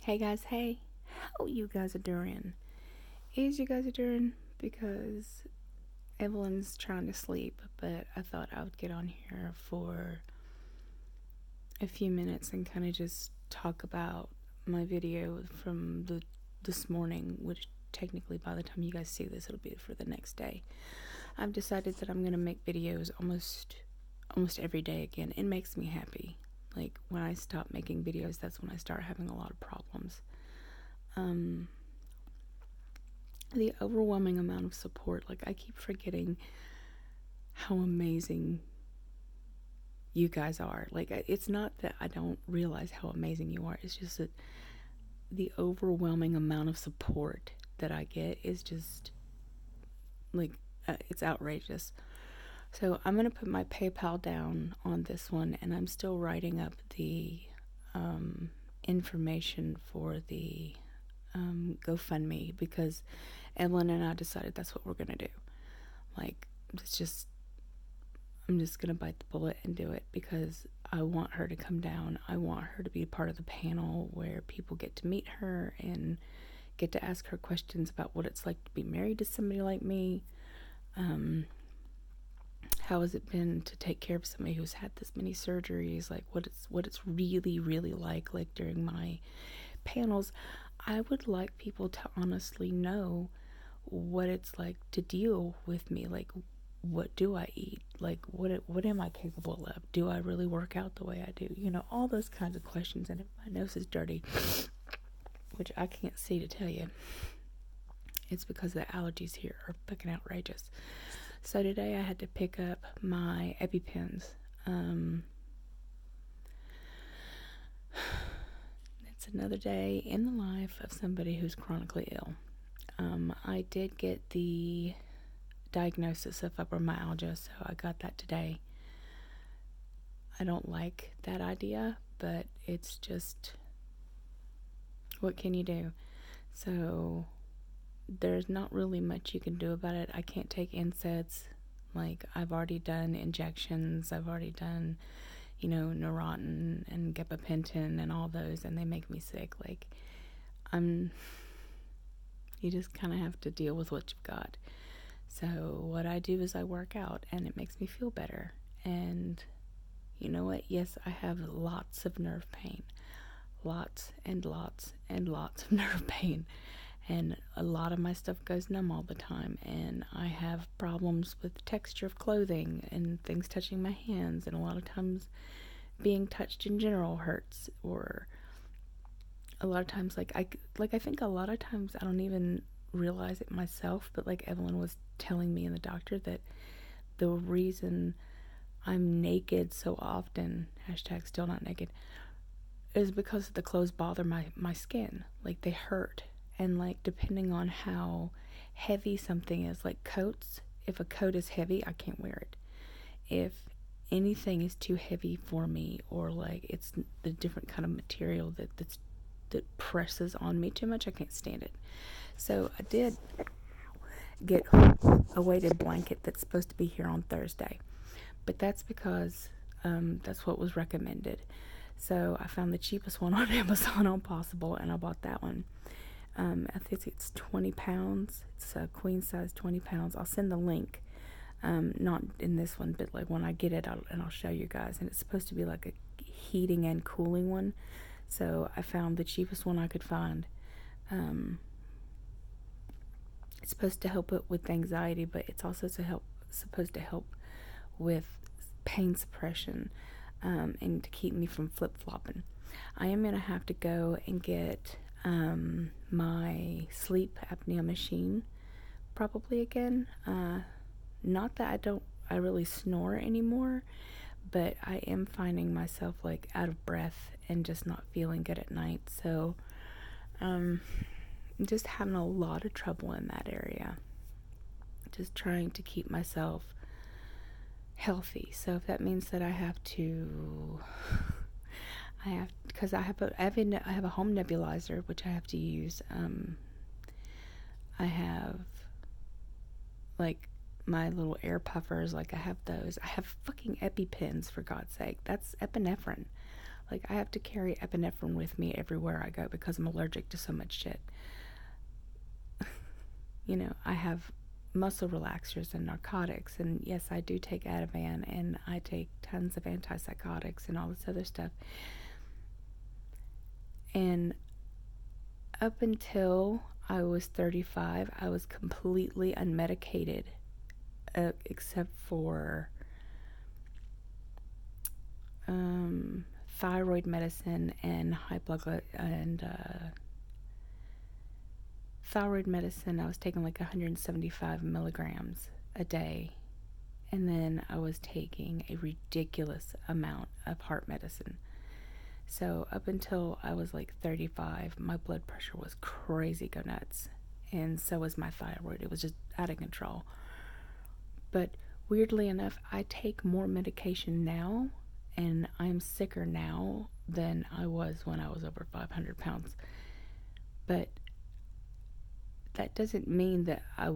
Hey guys, hey, how you guys are doing? Is you guys are doing? Because Evelyn's trying to sleep, but I thought I would get on here for a few minutes and kind of just talk about my video from this morning, which technically by the time you guys see this, it'll be for the next day. I've decided that I'm gonna make videos almost every day again. It makes me happy. Like when I stop making videos, that's when I start having a lot of problems. The overwhelming amount of support, like I keep forgetting how amazing you guys are. Like it's not that I don't realize how amazing you are, it's just that the overwhelming amount of support that I get is just like it's outrageous. So I'm gonna put my PayPal down on this one, and I'm still writing up the information for the GoFundMe, because Evelyn and I decided that's what we're gonna do. Like, I'm just gonna bite the bullet and do it because I want her to come down. I want her to be a part of the panel where people get to meet her and get to ask her questions about what it's like to be married to somebody like me. How has it been to take care of somebody who's had this many surgeries? Like what it's really like during my panels. I would like people to honestly know what it's like to deal with me. Like, what do I eat? Like, what am I capable of? Do I really work out the way I do? You know, all those kinds of questions. And if my nose is dirty, which I can't see to tell you, it's because the allergies here are fucking outrageous. So today I had to pick up my EpiPens. It's another day in the life of somebody who's chronically ill. I did get the diagnosis of fibromyalgia, so I got that today. I don't like that idea, but it's just, what can you do? So there's not really much you can do about it. I can't take NSAIDs. Like, I've already done injections, I've already done, Neurontin and gabapentin and all those, and they make me sick. Like, you just kind of have to deal with what you've got. So what I do is I work out, and it makes me feel better. And you know what? Yes, I have lots of nerve pain. Lots and lots and lots of nerve pain. And a lot of my stuff goes numb all the time. And I have problems with the texture of clothing and things touching my hands. And a lot of times being touched in general hurts. Or a lot of times, I think a lot of times I don't even realize it myself, but like Evelyn was telling me and the doctor that the reason I'm naked so often, hashtag still not naked, is because the clothes bother my skin. Like, they hurt. And like, depending on how heavy something is, like coats, if a coat is heavy, I can't wear it. If anything is too heavy for me, or like it's the different kind of material that presses on me too much, I can't stand it. So I did get a weighted blanket that's supposed to be here on Thursday, but that's because that's what was recommended. So I found the cheapest one on Amazon on Possible, and I bought that one. I think it's 20 pounds. It's a queen size, 20 pounds. I'll send the link. Not in this one, but like when I get it, I'll show you guys. And it's supposed to be like a heating and cooling one. So I found the cheapest one I could find. It's supposed to help it with anxiety, but it's also supposed to help with pain suppression, and to keep me from flip-flopping. I am going to have to go and get my sleep apnea machine probably again. Not that I really snore anymore, but I am finding myself like out of breath and just not feeling good at night. So I'm just having a lot of trouble in that area, just trying to keep myself healthy. So if that means that I have because I have a home nebulizer which I have to use. I have like my little air puffers, like I have those. I have fucking EpiPens, for God's sake. That's epinephrine. Like, I have to carry epinephrine with me everywhere I go because I'm allergic to so much shit. I have muscle relaxers and narcotics, and yes, I do take Ativan, and I take tons of antipsychotics and all this other stuff. And up until I was 35, I was completely unmedicated, except for thyroid medicine and thyroid medicine. I was taking like 175 milligrams a day, and then I was taking a ridiculous amount of heart medicine. So up until I was like 35, my blood pressure was crazy go nuts, and so was my thyroid. It was just out of control. But weirdly enough, I take more medication now, and I'm sicker now than I was when I was over 500 pounds. But that doesn't mean that I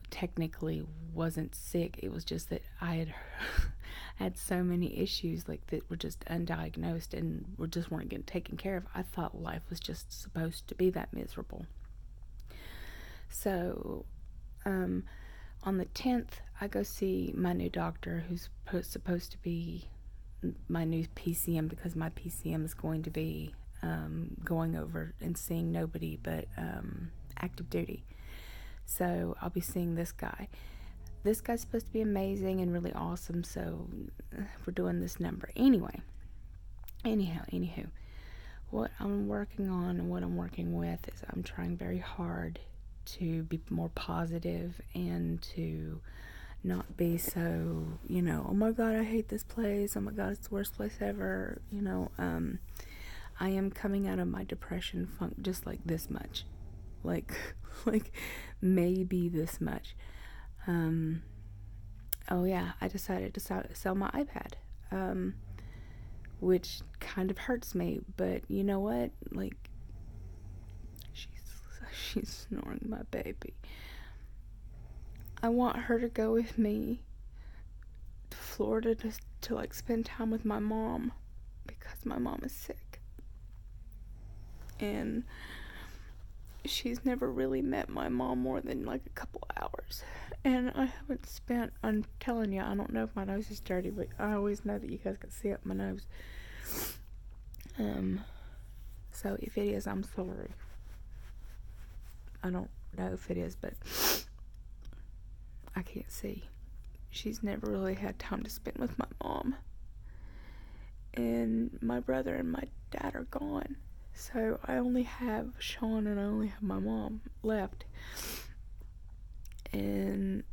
technically wasn't sick. It was just that I had had so many issues like that were just undiagnosed and weren't getting taken care of. I thought life was just supposed to be that miserable. So on the 10th, I go see my new doctor, who's supposed to be my new PCM, because my PCM is going to be going over and seeing nobody but active duty. So I'll be seeing this guy. This guy's supposed to be amazing and really awesome, so we're doing this number. Anywho, what I'm working on and what I'm working with is I'm trying very hard to be more positive and to not be so, oh my God, I hate this place. Oh my God, it's the worst place ever. I am coming out of my depression funk just like this much. Like maybe this much. Oh yeah, I decided to sell my iPad, which kind of hurts me, but you know what? Like, she's snoring, my baby. I want her to go with me to Florida to like spend time with my mom, because my mom is sick. And she's never really met my mom more than like a couple hours. And I haven't spent, I'm telling you, I don't know if my nose is dirty, but I always know that you guys can see up my nose. So if it is, I'm sorry. I don't know if it is, but I can't see. She's never really had time to spend with my mom. And my brother and my dad are gone. So I only have Sean and I only have my mom left. And,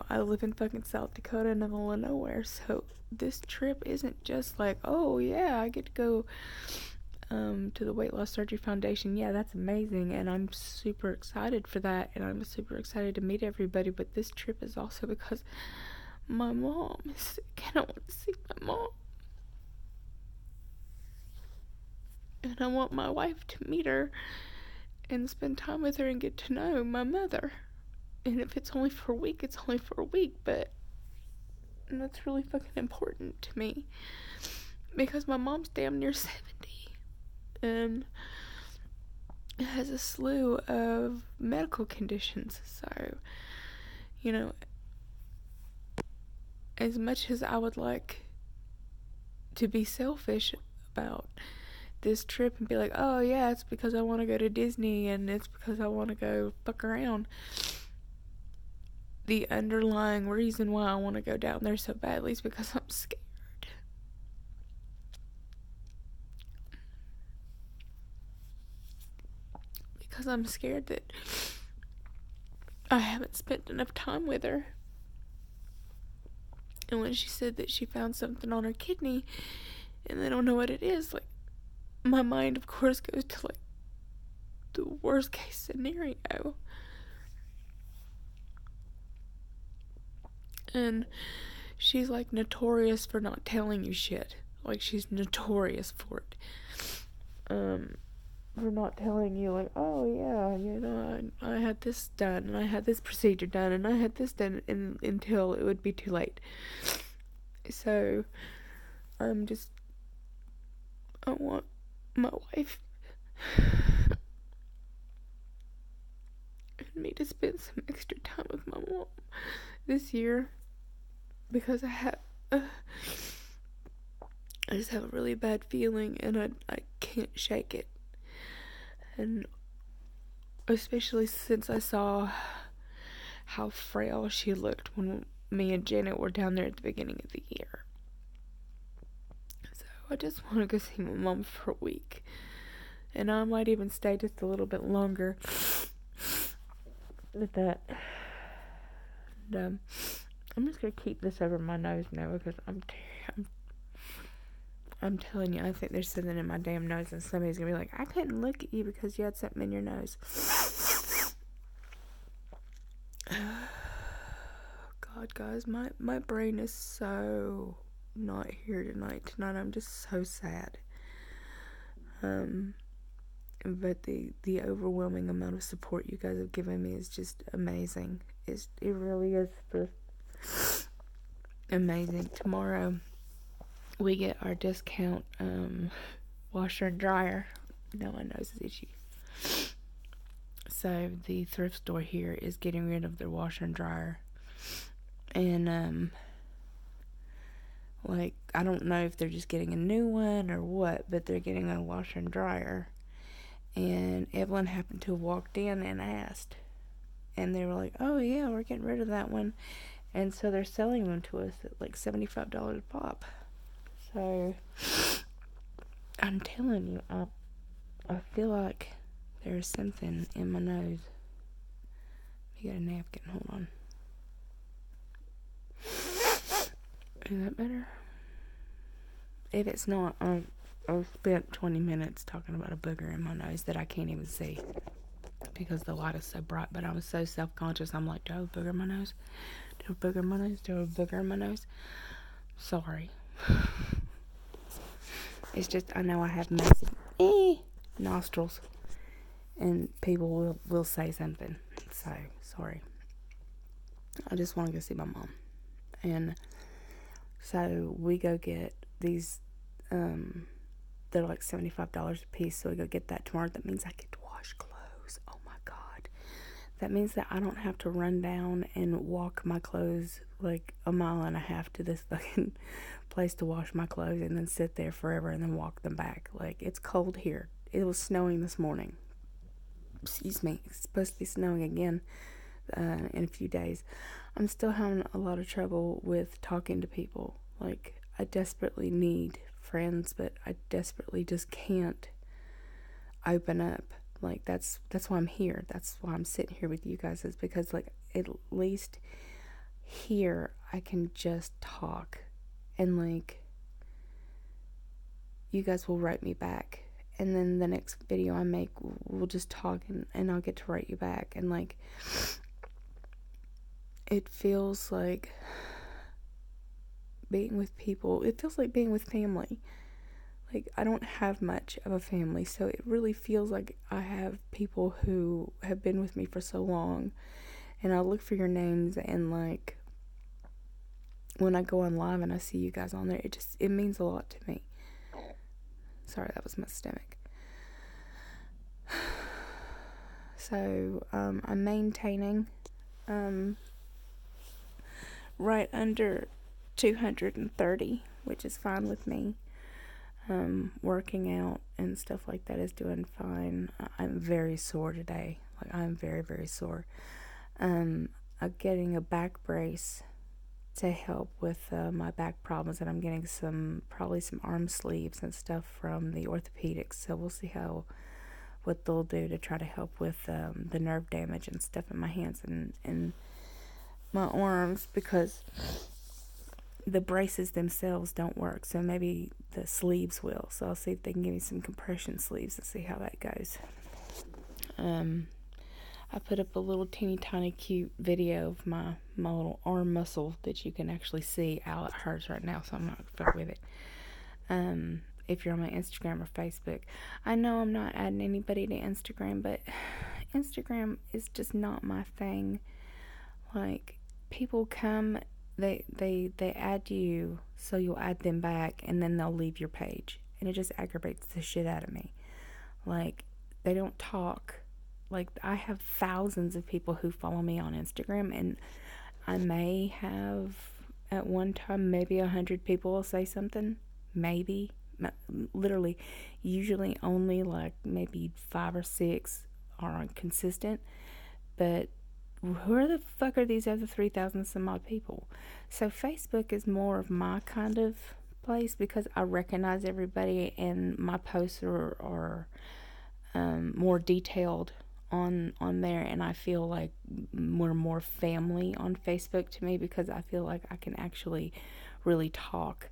I live in fucking South Dakota in the middle of nowhere. So this trip isn't just like, oh yeah, I get to go to the Weight Loss Surgery Foundation. Yeah, that's amazing. And I'm super excited for that. And I'm super excited to meet everybody. But this trip is also because my mom is sick and I want to see my mom. And I want my wife to meet her and spend time with her and get to know my mother. And if it's only for a week, it's only for a week, but that's really fucking important to me. Because my mom's damn near 70. And has a slew of medical conditions. So, as much as I would like to be selfish about this trip and be like, oh yeah, it's because I want to go to Disney and it's because I want to go fuck around, the underlying reason why I want to go down there so badly is because I'm scared. Because I'm scared that I haven't spent enough time with her. And when she said that she found something on her kidney and they don't know what it is, like, my mind, of course, goes to, like, the worst case scenario. And she's, like, notorious for not telling you shit. Like, she's notorious for it. For not telling you, like, oh, yeah, I had this done, and I had this procedure done, and I had this done, until it would be too late. So, I'm just I want my wife and me to spend some extra time with my mom this year, because I just have a really bad feeling, and I can't shake it. And especially since I saw how frail she looked when me and Janet were down there at the beginning of the year. So I just want to go see my mom for a week. And I might even stay just a little bit longer with that. And, I'm just going to keep this over my nose now, because I'm telling you, I think there's something in my damn nose, and somebody's going to be like, I couldn't look at you because you had something in your nose. God, guys, my brain is so not here tonight. I'm just so sad. But the overwhelming amount of support you guys have given me is just amazing. It really is just amazing. Tomorrow we get our discount washer and dryer. No one knows this issue. So the thrift store here is getting rid of their washer and dryer. And I don't know if they're just getting a new one or what, but they're getting a washer and dryer. And Evelyn happened to have walked in and asked. And they were like, oh yeah, we're getting rid of that one. And so they're selling them to us at like $75 a pop. So I'm telling you, I feel like there's something in my nose. Let me get a napkin, hold on. Is that better? If it's not, I've spent 20 minutes talking about a booger in my nose that I can't even see because the light is so bright. But I was so self-conscious. I'm like, do I have a booger in my nose? Do I have a booger in my nose? Do I have a booger in my nose? Sorry. It's just, I know I have massive nostrils, and people will say something. So, sorry. I just want to go see my mom. And so we go get these, they're like $75 a piece, so we go get that tomorrow. That means I get to wash clothes. Oh my God. That means that I don't have to run down and walk my clothes like a mile and a half to this fucking place to wash my clothes and then sit there forever and then walk them back. Like, it's cold here. It was snowing this morning. Excuse me. It's supposed to be snowing again in a few days. I'm still having a lot of trouble with talking to people. Like, I desperately need friends, but I desperately just can't open up. Like, that's why I'm here. That's why I'm sitting here with you guys, is because, like, at least here I can just talk, and like, you guys will write me back, and then the next video I make, we'll just talk, and I'll get to write you back. And like, it feels like being with people, it feels like being with family. Like, I don't have much of a family, so it really feels like I have people who have been with me for so long. And I look for your names, and like, when I go on live and I see you guys on there, it means a lot to me. Sorry, that was my stomach. So, I'm maintaining right under 230, which is fine with me. Working out and stuff like that is doing fine. I'm very sore today. Like, I'm very, very sore. I'm getting a back brace to help with my back problems, and I'm getting probably some arm sleeves and stuff from the orthopedics. So we'll see what they'll do to try to help with the nerve damage and stuff in my hands and my arms, because the braces themselves don't work, so maybe the sleeves will. So I'll see if they can give me some compression sleeves and see how that goes. I put up a little teeny tiny cute video of my little arm muscle that you can actually see. Ow, it hurts right now, so I'm not going to fuck with it. If you're on my Instagram or Facebook. I know I'm not adding anybody to Instagram, but Instagram is just not my thing. Like, people come, they add you, so you'll add them back, and then they'll leave your page. and it just aggravates the shit out of me. Like, they don't talk. Like, I have thousands of people who follow me on Instagram, and I may have at one time maybe 100 people will say something, maybe, literally, usually only like maybe 5 or 6 are consistent, but where the fuck are these other 3,000 some odd people? So Facebook is more of my kind of place because I recognize everybody, and my posts are more detailed on there, and I feel like we're more family on Facebook to me because I feel like I can actually really talk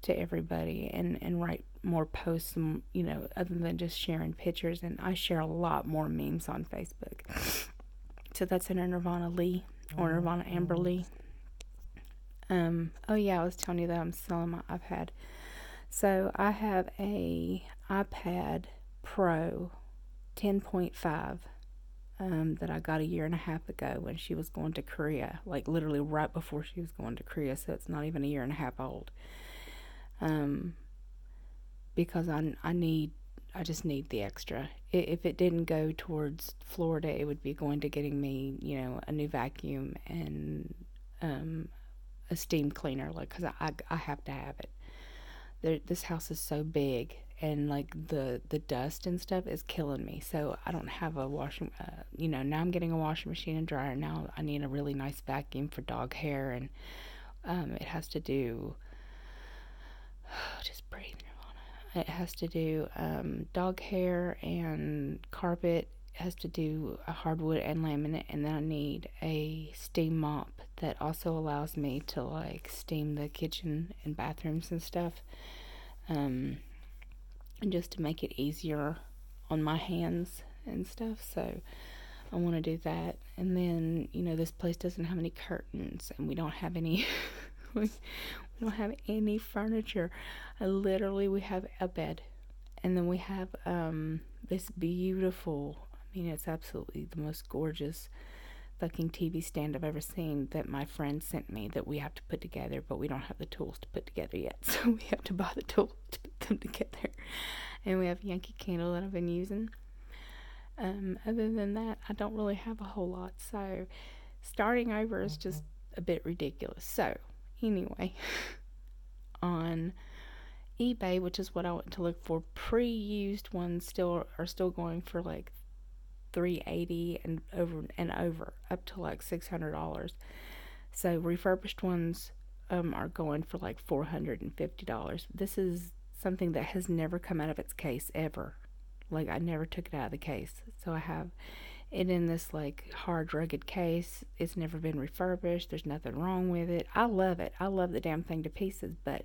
to everybody and write more posts, other than just sharing pictures. And I share a lot more memes on Facebook. So that's under Nirvana Lee, or Nirvana Amber Lee. Oh yeah, I was telling you that I'm selling my iPad. So I have a iPad Pro 10.5 that I got a year and a half ago when she was going to Korea, like literally right before she was going to Korea, so it's not even a year and a half old. Because I just need the extra. If it didn't go towards Florida, it would be going to getting me, a new vacuum and a steam cleaner, like, because I have to have it. This house is so big, and like the dust and stuff is killing me. So I don't have a washing. Now I'm getting a washing machine and dryer. Now I need a really nice vacuum for dog hair, and it has to do. Just breathe. It has to do dog hair and carpet. It has to do a hardwood and laminate, and then I need a steam mop that also allows me to like steam the kitchen and bathrooms and stuff, and just to make it easier on my hands and stuff. So I want to do that. And then this place doesn't have any curtains, and we don't have any we don't have any furniture. We have a bed, and then we have this beautiful, it's absolutely the most gorgeous fucking TV stand I've ever seen that my friend sent me that we have to put together, but we don't have the tools to put together yet, so we have to buy the tools to put them together. And we have Yankee Candle that I've been using. Other than that, I don't really have a whole lot, so starting over is just a bit ridiculous. So anyway, on eBay, which is what I went to look for, pre-used ones are still going for like $380 and over up to like $600. So refurbished ones are going for like $450. This is something that has never come out of its case ever. Like, I never took it out of the case, so I have it in this like hard rugged case. It's never been refurbished. There's nothing wrong with it. I love it. I love the damn thing to pieces, but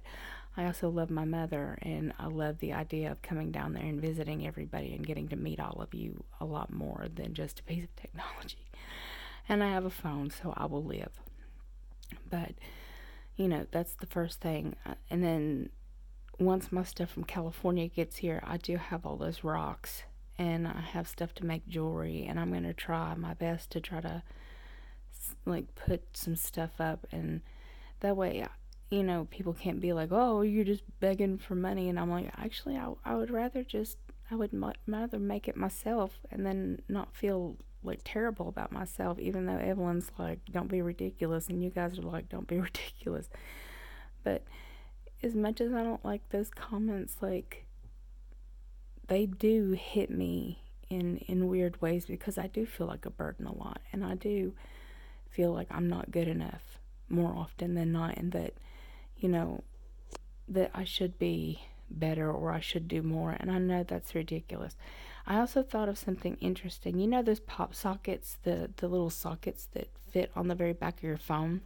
I also love my mother, and I love the idea of coming down there and visiting everybody and getting to meet all of you a lot more than just a piece of technology. And I have a phone, so I will live. But that's the first thing. And then once my stuff from California gets here, I do have all those rocks, and I have stuff to make jewelry, and I'm going to try my best to try to like put some stuff up, and that way people can't be like, oh, you're just begging for money. And I'm like, actually, I would rather make it myself and then not feel like terrible about myself, even though Evelyn's like, don't be ridiculous, and you guys are like, don't be ridiculous. But as much as I don't like those comments, like, they do hit me in weird ways, because I do feel like a burden a lot, and I do feel like I'm not good enough more often than not, and that that I should be better, or I should do more, and I know that's ridiculous. I also thought of something interesting. Those pop sockets, the little sockets that fit on the very back of your phone,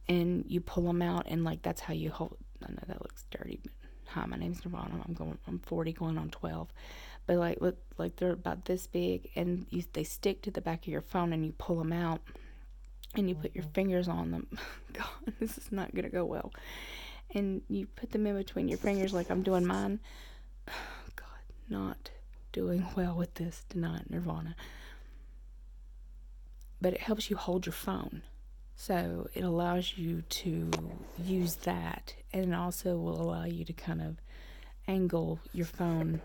and you pull them out, and like that's how you hold. I know that looks dirty, but hi, my name's Nirvana. I'm 40 going on 12, but like they're about this big, and they stick to the back of your phone, and you pull them out, and you put your fingers on them. God, this is not gonna go well. And you put them in between your fingers like I'm doing mine. God, not doing well with this tonight, Nirvana. But it helps you hold your phone. So it allows you to use that, and it also will allow you to kind of angle your phone,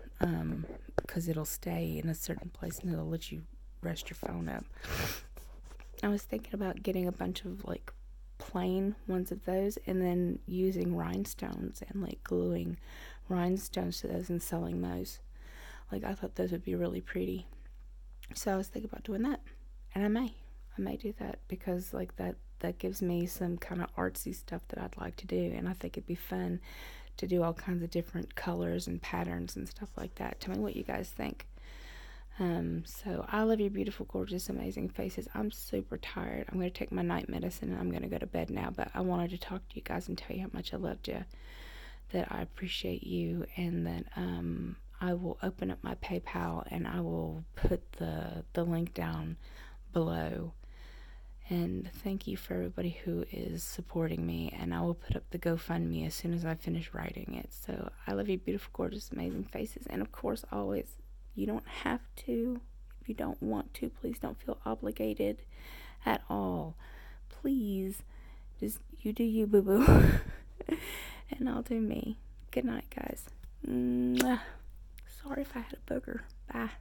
because it'll stay in a certain place and it'll let you rest your phone up. I was thinking about getting a bunch of like plain ones of those and then using rhinestones and like gluing rhinestones to those and selling those. Like, I thought those would be really pretty. So I was thinking about doing that. And I may do that because like that gives me some kind of artsy stuff that I'd like to do, and I think it'd be fun to do all kinds of different colors and patterns and stuff like that. Tell me what you guys think. So I love your beautiful, gorgeous, amazing faces. I'm super tired. I'm going to take my night medicine and I'm going to go to bed now, but I wanted to talk to you guys and tell you how much I loved you, that I appreciate you, and that I will open up my PayPal and I will put the link down below. And thank you for everybody who is supporting me, and I will put up the GoFundMe as soon as I finish writing it. So I love you, beautiful, gorgeous, amazing faces. And of course, always, you don't have to. If you don't want to, please don't feel obligated at all. Please, just you do you, boo-boo. And I'll do me. Good night, guys. Mwah. Sorry if I had a booger. Bye.